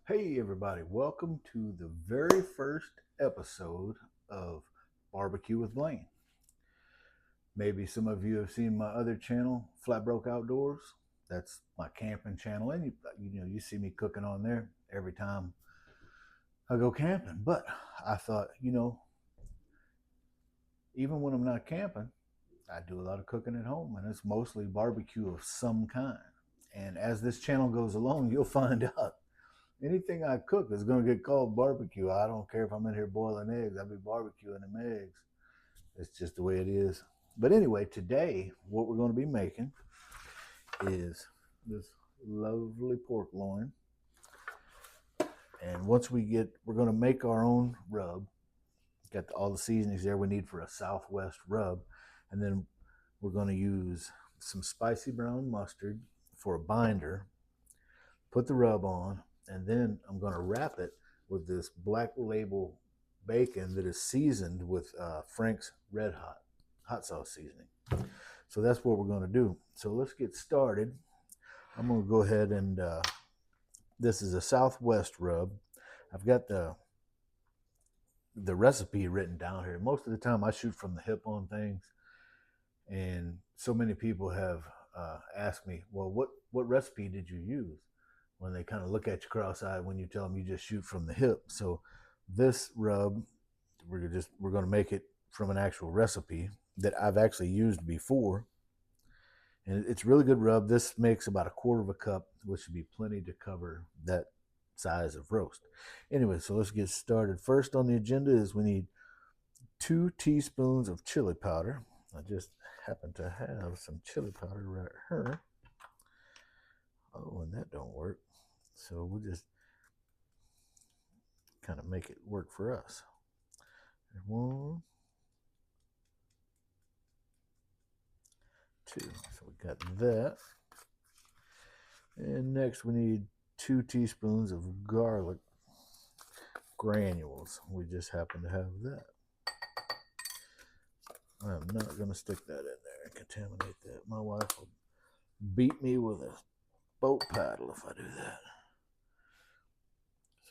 Hey everybody, welcome to the very first episode of BBQ with Blaine. Maybe some of you have seen my other channel, Flat Broke Outdoors. That's my camping channel, and you see me cooking on there every time I go camping. But I thought, even when I'm not camping, I do a lot of cooking at home, and it's mostly barbecue of some kind. And as this channel goes along, you'll find out anything I cook is going to get called barbecue. I don't care if I'm in here boiling eggs. I'll be barbecuing them eggs. It's just the way it is. But anyway, today what we're going to be making is this lovely pork loin. And once we're going to make our own rub. Got all the seasonings there we need for a Southwest rub. And then we're going to use some spicy brown mustard for a binder. Put the rub on, and then I'm going to wrap it with this Black Label bacon that is seasoned with Frank's Red hot sauce seasoning. So that's what we're going to do. So let's get started. I'm going to go ahead and this is a Southwest rub. I've got the recipe written down here. Most of the time I shoot from the hip on things, and so many people have asked me, well, what recipe did you use? When they kind of look at you cross-eyed when you tell them you just shoot from the hip. So this rub, we're going to make it from an actual recipe that I've actually used before. And it's really good rub. This makes about a quarter of a cup, which would be plenty to cover that size of roast. Anyway, so let's get started. First on the agenda is we need 2 teaspoons of chili powder. I just happen to have some chili powder right here. Oh, and that don't work. So we'll just kind of make it work for us. 1, 2. So we got that. And next we need 2 teaspoons of garlic granules. We just happen to have that. I'm not going to stick that in there and contaminate that. My wife will beat me with a boat paddle if I do that.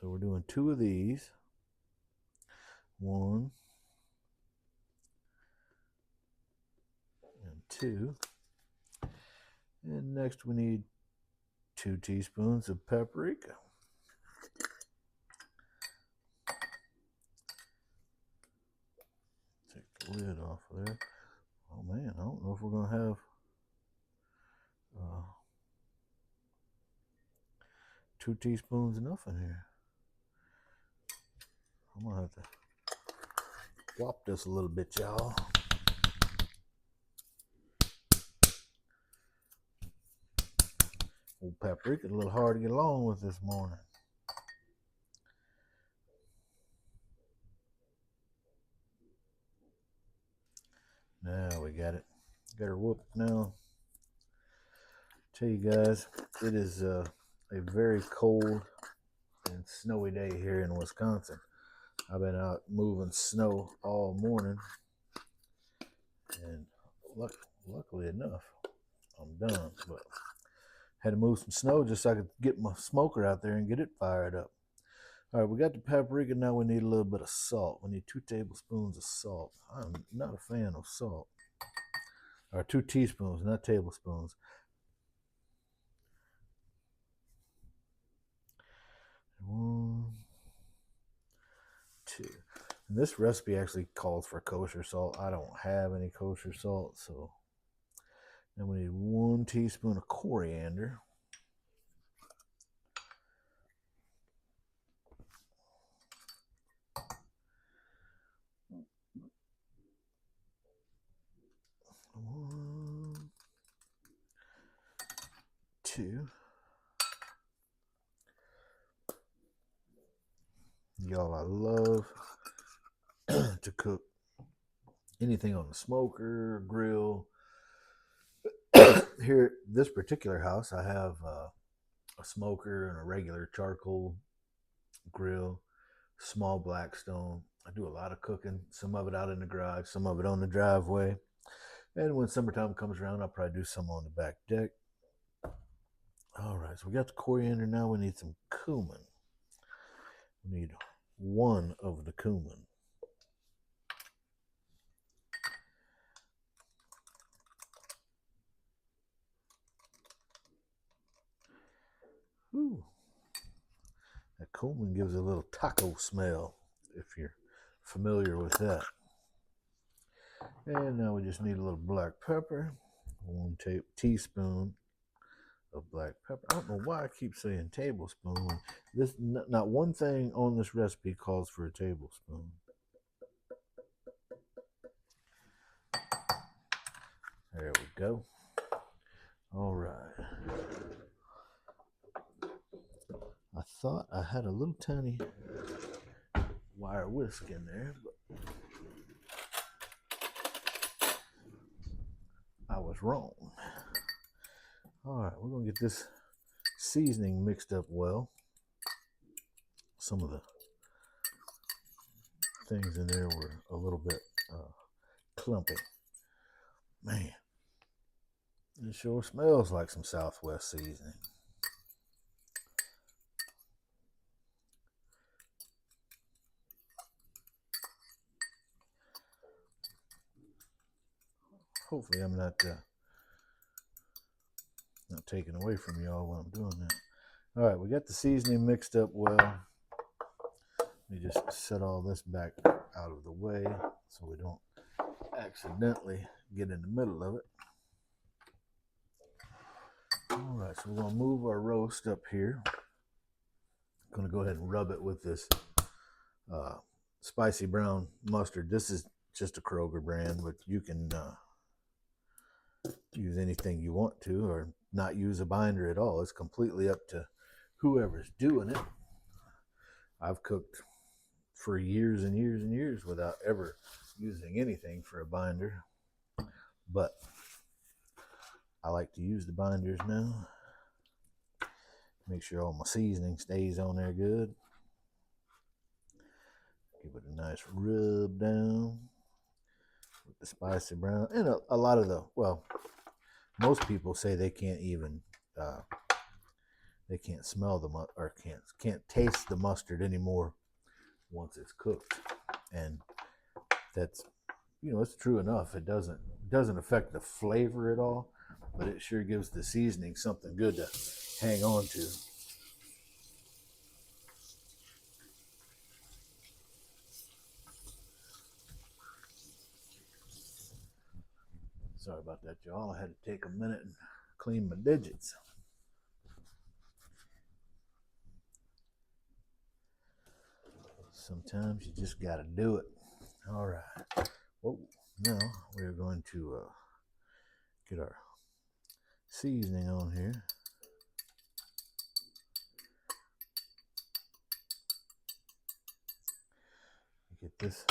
So we're doing 2 of these. 1 and 2. And next we need 2 teaspoons of paprika. Take the lid off of there. Oh man, I don't know if we're going to have 2 teaspoons enough in here. I'm going to have to whop this a little bit, y'all. Old paprika is a little hard to get along with this morning. Now we got it. Got her whooped now. Tell you guys, it is a very cold and snowy day here in Wisconsin. I've been out moving snow all morning, and luckily enough, I'm done. But had to move some snow just so I could get my smoker out there and get it fired up. All right, we got the paprika. Now we need a little bit of salt. We need 2 tablespoons of salt. I'm not a fan of salt. Or 2 teaspoons, not tablespoons. 1, 2. And this recipe actually calls for kosher salt. I don't have any kosher salt, so then we need 1 teaspoon of coriander. 1, 2. Y'all, I love to cook anything on the smoker, grill. Here, this particular house, I have a smoker and a regular charcoal grill, small Blackstone. I do a lot of cooking, some of it out in the garage, some of it on the driveway. And when summertime comes around, I'll probably do some on the back deck. All right, so we got the coriander. Now we need some cumin. We need 1 of the cumin. Ooh. That cumin gives a little taco smell, if you're familiar with that. And now we just need a little black pepper. 1 teaspoon of black pepper. I don't know why I keep saying tablespoon. This not one thing on this recipe calls for a tablespoon. There we go. All right. I thought I had a little tiny wire whisk in there, but I was wrong. All right, we're gonna get this seasoning mixed up well. Some of the things in there were a little bit clumpy. Man, it sure smells like some Southwest seasoning. Hopefully I'm not taking away from y'all while I'm doing that. All right, we got the seasoning mixed up well. Let me just set all this back out of the way so we don't accidentally get in the middle of it. All right, so we're gonna move our roast up here. I'm gonna go ahead and rub it with this spicy brown mustard. This is just a Kroger brand, but you can use anything you want to, or not use a binder at all. It's completely up to whoever's doing it. I've cooked for years and years and years without ever using anything for a binder, but I like to use the binders now. Make sure all my seasoning stays on there good. Give it a nice rub down with the spicy brown. And a lot of the, well, most people say they can't even, they can't smell the or can't taste the mustard anymore once it's cooked. And that's, you know, it's true enough. It doesn't affect the flavor at all, but it sure gives the seasoning something good to hang on to. Sorry about that, y'all. I had to take a minute and clean my digits. Sometimes you just got to do it. All right. Well, now we're going to get our seasoning on here. Get this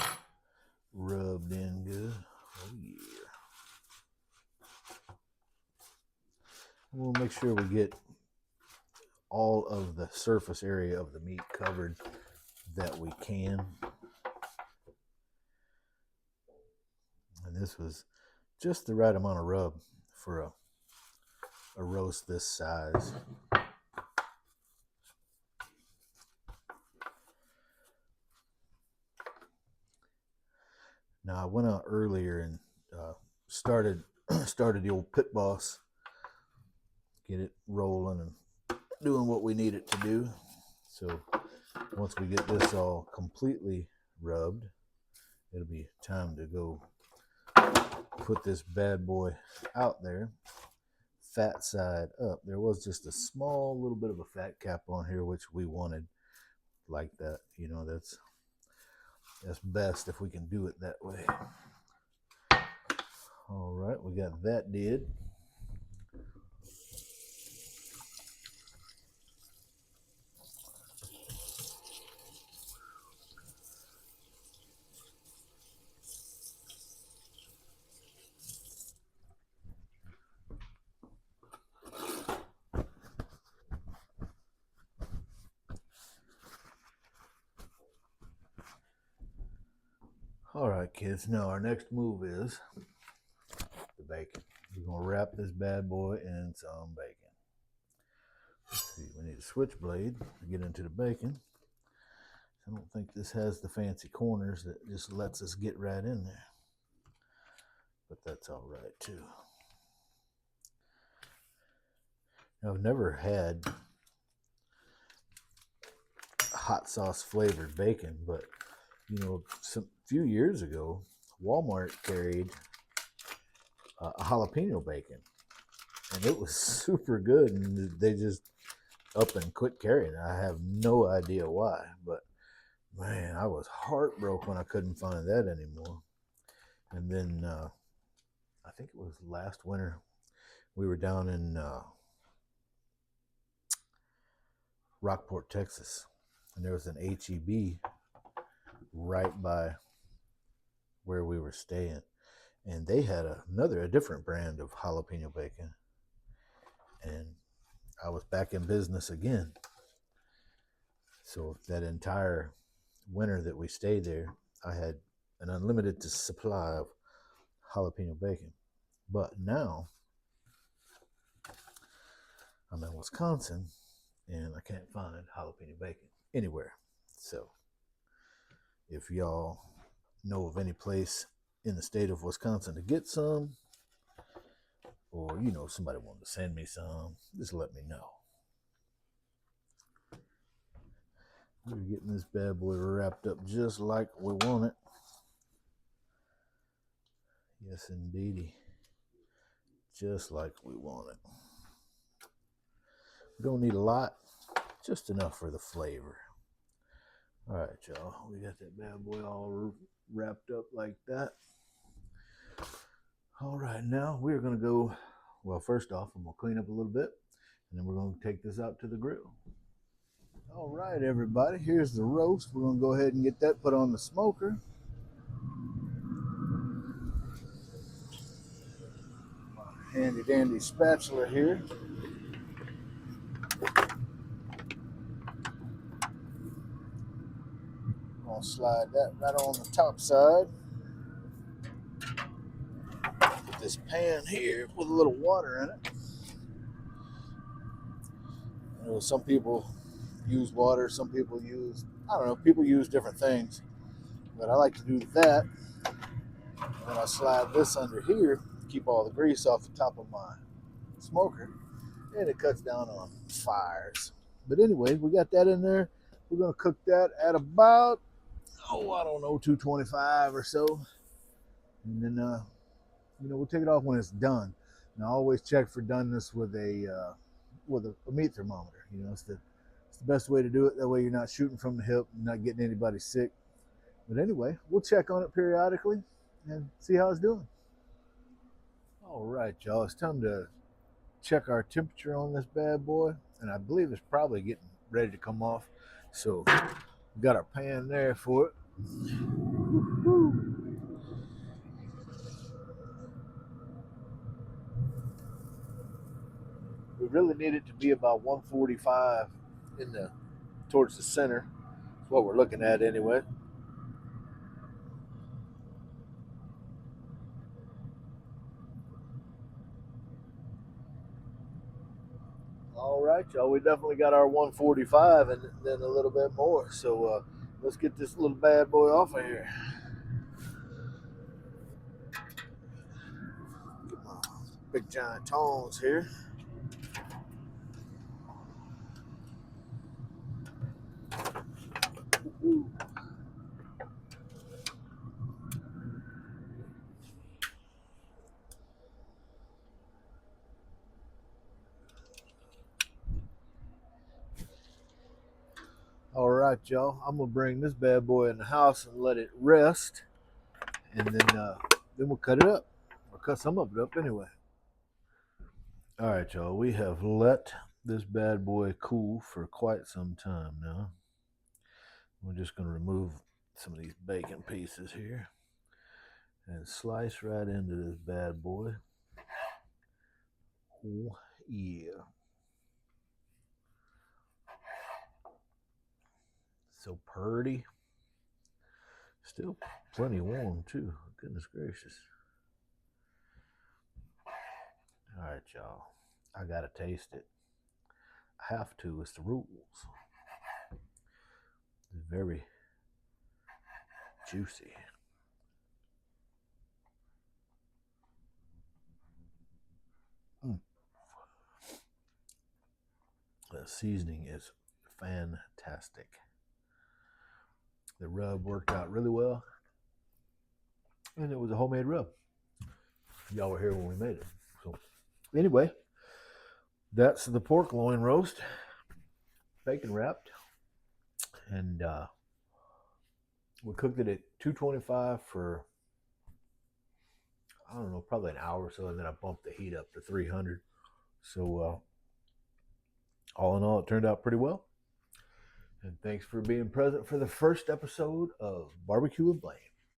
rubbed in good. Oh yeah. We'll make sure we get all of the surface area of the meat covered that we can. And this was just the right amount of rub for a roast this size. Now I went out earlier and started the old pit boss, get it rolling and doing what we need it to do. So once we get this all completely rubbed, it'll be time to go put this bad boy out there, fat side up. There was just a small little bit of a fat cap on here, which we wanted like that. You know, that's best if we can do it that way. All right, we got that did. All right, kids, now our next move is the bacon. We're going to wrap this bad boy in some bacon. Let's see, we need a switchblade to get into the bacon. I don't think this has the fancy corners that just lets us get right in there. But that's all right too. Now, I've never had hot sauce flavored bacon, but you know, a few years ago, Walmart carried a jalapeno bacon, and it was super good. And they just up and quit carrying it. I have no idea why, but man, I was heartbroken when I couldn't find that anymore. And then I think it was last winter, we were down in Rockport, Texas, and there was an HEB right by where we were staying, and they had a different brand of jalapeno bacon, and I was back in business again. So that entire winter that we stayed there, I had an unlimited supply of jalapeno bacon. But now I'm in Wisconsin and I can't find jalapeno bacon anywhere. So if y'all know of any place in the state of Wisconsin to get some, or you know somebody wanted to send me some, just let me know. We're getting this bad boy wrapped up just like we want it. Yes, indeedy. Just like we want it. We don't need a lot, just enough for the flavor. All right, y'all. We got that bad boy all wrapped up like that. All right, now we're going to go, well, first off, I'm going to clean up a little bit, and then we're going to take this out to the grill. All right, everybody, here's the roast. We're going to go ahead and get that put on the smoker. My handy dandy spatula here. I'm going to slide that right on the top side. Put this pan here with a little water in it. You know, some people use water, some people use, I don't know, people use different things. But I like to do that. And then I slide this under here to keep all the grease off the top of my smoker. And it cuts down on fires. But anyway, we got that in there. We're going to cook that at about, I don't know, 225 or so. And then, you know, we'll take it off when it's done. And I always check for doneness with a meat thermometer. You know, it's the best way to do it. That way you're not shooting from the hip and not getting anybody sick. But anyway, we'll check on it periodically and see how it's doing. All right, y'all. It's time to check our temperature on this bad boy. And I believe it's probably getting ready to come off. So we got our pan there for it. We really need it to be about 145 towards the center. That's what we're looking at anyway. All right, y'all. We definitely got our 145 and then a little bit more. So let's get this little bad boy off of here. Get my big giant tongs here. All right, y'all. I'm gonna bring this bad boy in the house and let it rest, and then we'll cut it up, or cut some of it up anyway. All right, y'all. We have let this bad boy cool for quite some time now. We're just gonna remove some of these bacon pieces here and slice right into this bad boy. Oh, yeah. So purty. Still plenty warm, too. Goodness gracious. All right, y'all. I got to taste it. I have to. It's the rules. It's very juicy. The seasoning is fantastic. The rub worked out really well, and it was a homemade rub. Y'all were here when we made it. So, anyway, that's the pork loin roast, bacon wrapped, and we cooked it at 225 for, I don't know, probably an hour or so, and then I bumped the heat up to 300. So all in all, it turned out pretty well. And thanks for being present for the first episode of Barbecue with Blaine.